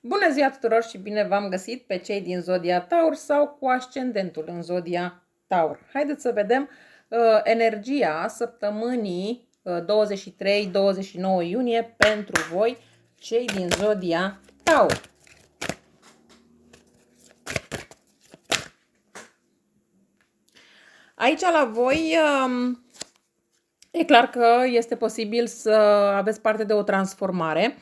Bună ziua tuturor și bine v-am găsit pe cei din Zodia Taur sau cu ascendentul în Zodia Taur. Haideți să vedem energia săptămânii 23-29 iunie pentru voi, cei din Zodia Taur. Aici la voi e clar că este posibil să aveți parte de o transformare.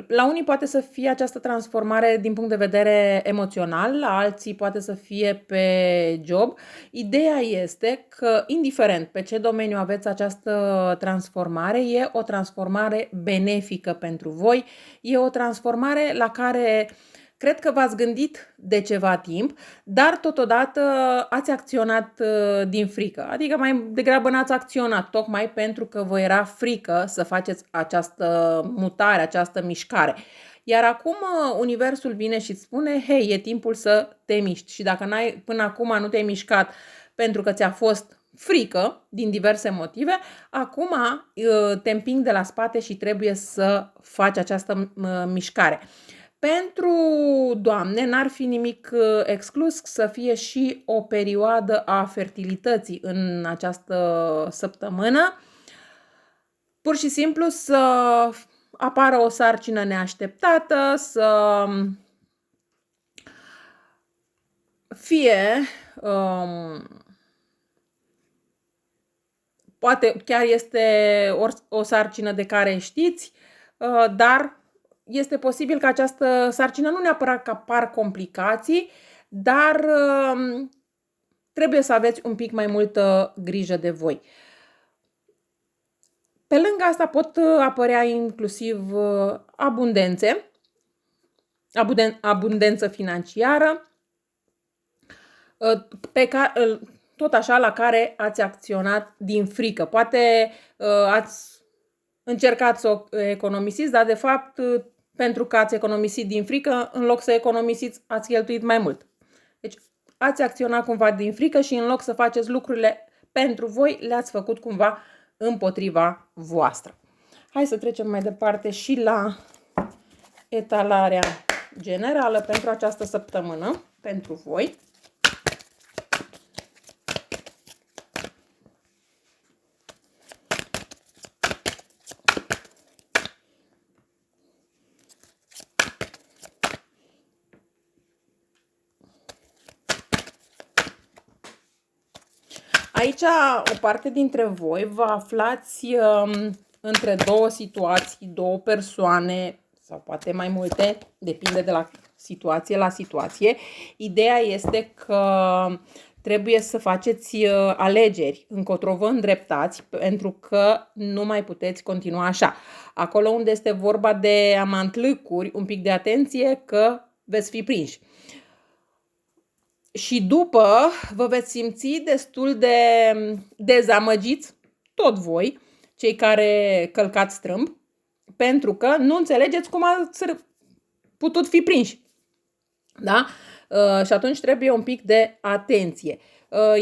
La unii poate să fie această transformare din punct de vedere emoțional, la alții poate să fie pe job. Ideea este că, indiferent pe ce domeniu aveți această transformare, e o transformare benefică pentru voi, e o transformare la care cred că v-ați gândit de ceva timp, dar totodată ați acționat din frică. Adică mai degrabă n-ați acționat, tocmai pentru că vă era frică să faceți această mutare, această mișcare. Iar acum universul vine și îți spune, hei, e timpul să te miști. Și dacă până acum nu te-ai mișcat pentru că ți-a fost frică din diverse motive, acum te împing de la spate și trebuie să faci această mișcare. Pentru doamne, n-ar fi nimic exclus să fie și o perioadă a fertilității în această săptămână. Pur și simplu să apară o sarcină neașteptată, să fie poate chiar este o sarcină de care știți, dar este posibil că această sarcină nu neapărat că apar complicații, dar trebuie să aveți un pic mai multă grijă de voi. Pe lângă asta pot apărea inclusiv abundență financiară, pe care, tot așa, la care ați acționat din frică. Poate ați încercat să o economisiți, dar de fapt, pentru că ați economisit din frică, în loc să economisiți, ați cheltuit mai mult. Deci ați acționat cumva din frică și în loc să faceți lucrurile pentru voi, le-ați făcut cumva împotriva voastră. Hai să trecem mai departe și la etalarea generală pentru această săptămână, pentru voi. Aici o parte dintre voi vă aflați între două situații, două persoane sau poate mai multe, depinde de la situație la situație. Ideea este că trebuie să faceți alegeri, încotro vă îndreptați, pentru că nu mai puteți continua așa. Acolo unde este vorba de amantlâcuri, un pic de atenție că veți fi prinși. Și după vă veți simți destul de dezamăgiți, tot voi, cei care călcați strâmb, pentru că nu înțelegeți cum ați putut fi prinși. Da? Și atunci trebuie un pic de atenție.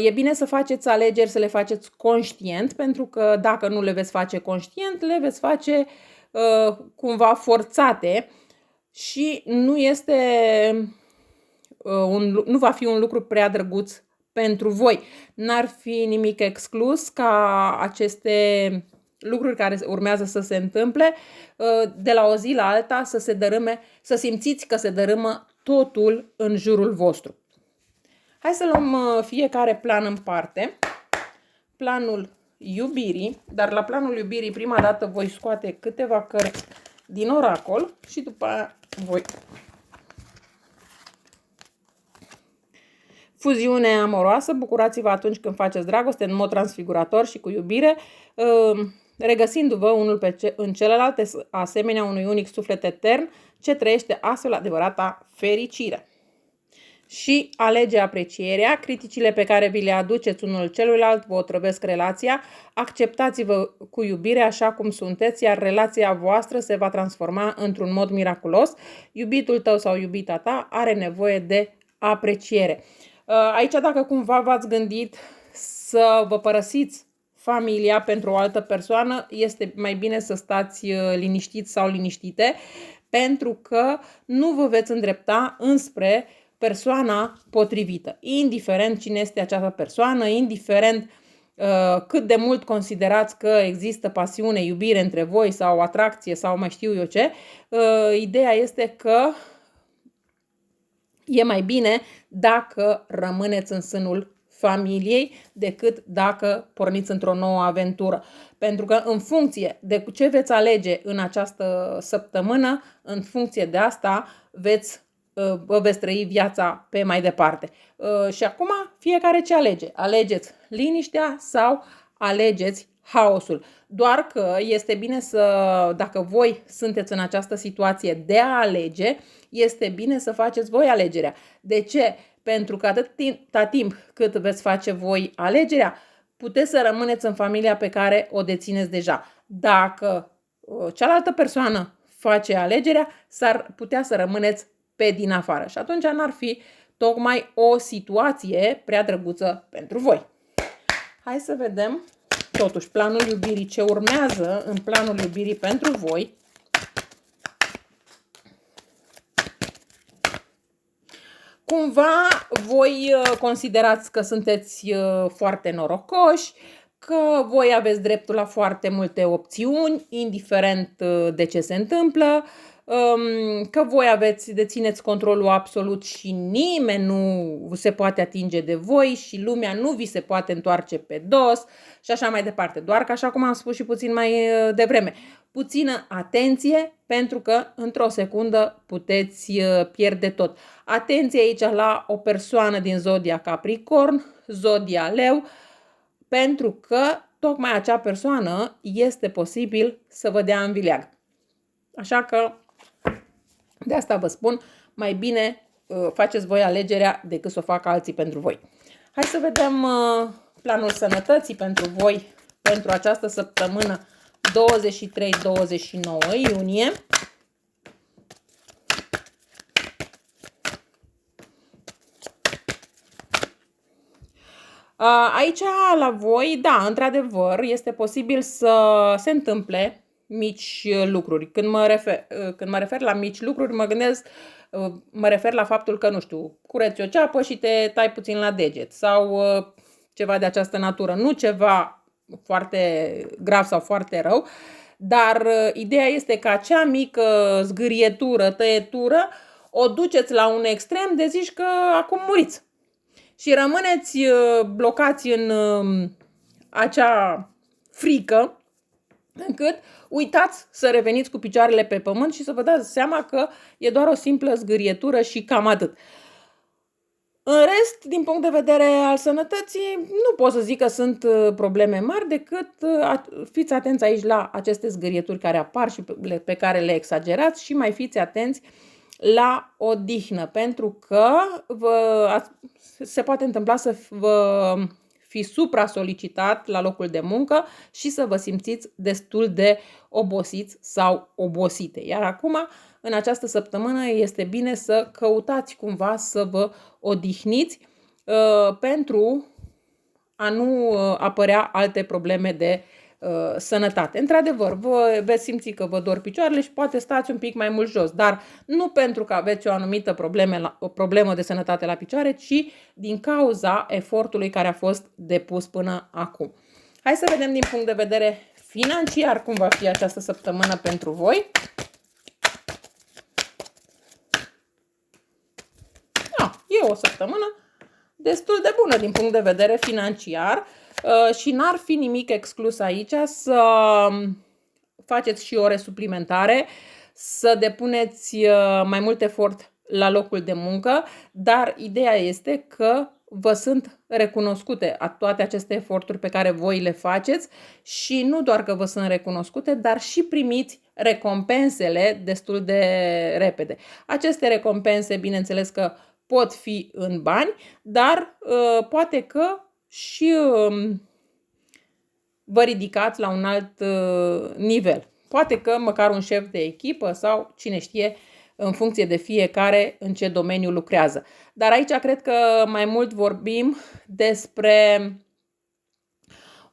E bine să faceți alegeri, să le faceți conștient, pentru că dacă nu le veți face conștient, le veți face cumva forțate și nu va fi un lucru prea drăguț pentru voi. N-ar fi nimic exclus ca aceste lucruri care urmează să se întâmple, de la o zi la alta să se dărâme, să simțiți că se dărâmă totul în jurul vostru. Hai să luăm fiecare plan în parte. Planul iubirii, dar la planul iubirii prima dată voi scoate câteva cărți din oracol și după aia voi... Fuziune amoroasă, bucurați-vă atunci când faceți dragoste în mod transfigurator și cu iubire, regăsindu-vă unul în celălalt, asemenea unui unic suflet etern ce trăiește astfel adevărata fericire. Și alege aprecierea, criticile pe care vi le aduceți unul celuilalt vă otrăvesc relația, acceptați-vă cu iubire așa cum sunteți, iar relația voastră se va transforma într-un mod miraculos. Iubitul tău sau iubita ta are nevoie de apreciere. Aici, dacă cumva v-ați gândit să vă părăsiți familia pentru o altă persoană, este mai bine să stați liniștiți sau liniștite, pentru că nu vă veți îndrepta înspre persoana potrivită. Indiferent cine este această persoană, indiferent cât de mult considerați că există pasiune, iubire între voi sau atracție sau mai știu eu ce, ideea este că e mai bine dacă rămâneți în sânul familiei decât dacă porniți într-o nouă aventură. Pentru că în funcție de ce veți alege în această săptămână, în funcție de asta vă veți trăi viața pe mai departe. Și acum fiecare ce alege. Alegeți liniștea sau alegeți haosul. Doar că este bine dacă voi sunteți în această situație de a alege, este bine să faceți voi alegerea. De ce? Pentru că atâta timp cât veți face voi alegerea, puteți să rămâneți în familia pe care o dețineți deja. Dacă cealaltă persoană face alegerea, s-ar putea să rămâneți pe din afară. Și atunci n-ar fi tocmai o situație prea drăguță pentru voi. Hai să vedem totuși planul iubirii, ce urmează în planul iubirii pentru voi. Cumva voi considerați că sunteți foarte norocoși, că voi aveți dreptul la foarte multe opțiuni, indiferent de ce se întâmplă, că voi dețineți controlul absolut și nimeni nu se poate atinge de voi și lumea nu vi se poate întoarce pe dos și așa mai departe. Doar că, așa cum am spus și puțin mai devreme, puțină atenție, pentru că într-o secundă puteți pierde tot. Atenție aici la o persoană din zodia Capricorn, zodia Leu, pentru că tocmai acea persoană este posibil să vă dea în vileag. Așa că de asta vă spun, mai bine faceți voi alegerea decât să o facă alții pentru voi. Hai să vedem planul sănătății pentru voi pentru această săptămână 23-29 iunie. Aici la voi, da, într-adevăr, este posibil să se întâmple mici lucruri. Când mă refer la mici lucruri, mă refer la faptul că, nu știu, cureți o ceapă și te tai puțin la deget sau ceva de această natură. Nu ceva foarte grav sau foarte rău, dar ideea este că acea mică zgârietură, tăietură, o duceți la un extrem de zici că acum muriți. Și rămâneți blocați în acea frică, încât uitați să reveniți cu picioarele pe pământ și să vă dați seama că e doar o simplă zgârietură și cam atât. În rest, din punct de vedere al sănătății, nu pot să zic că sunt probleme mari, decât fiți atenți aici la aceste zgârieturi care apar și pe care le exagerați și mai fiți atenți la odihnă, pentru că se poate întâmpla să vă fi supra-solicitat la locul de muncă și să vă simțiți destul de obosiți sau obosite. Iar acum, în această săptămână, este bine să căutați cumva să vă odihniți pentru a nu apărea alte probleme de sănătate. Într-adevăr, veți simți că vă dor picioarele și poate stați un pic mai mult jos, dar nu pentru că aveți o anumită problemă de sănătate la picioare, ci din cauza efortului care a fost depus până acum. Hai să vedem din punct de vedere financiar cum va fi această săptămână pentru voi. E o săptămână destul de bună din punct de vedere financiar. Și n-ar fi nimic exclus aici să faceți și ore suplimentare, să depuneți mai mult efort la locul de muncă, dar ideea este că vă sunt recunoscute toate aceste eforturi pe care voi le faceți și nu doar că vă sunt recunoscute, dar și primiți recompensele destul de repede. Aceste recompense, bineînțeles că pot fi în bani, dar poate că și vă ridicați la un alt nivel. Poate că măcar un șef de echipă sau cine știe, în funcție de fiecare în ce domeniu lucrează. Dar aici cred că mai mult vorbim despre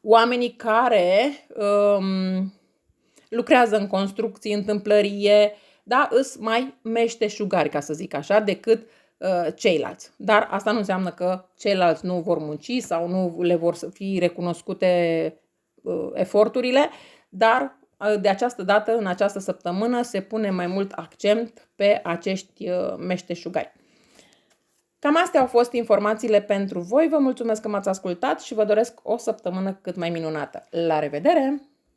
oamenii care lucrează în construcții, în tâmplărie, da, îs mai meșteșugari, ca să zic așa, decât ceilalți. Dar asta nu înseamnă că ceilalți nu vor munci sau nu le vor fi recunoscute eforturile, dar de această dată, în această săptămână, se pune mai mult accent pe acești meșteșugari. Cam astea au fost informațiile pentru voi. Vă mulțumesc că m-ați ascultat și vă doresc o săptămână cât mai minunată. La revedere!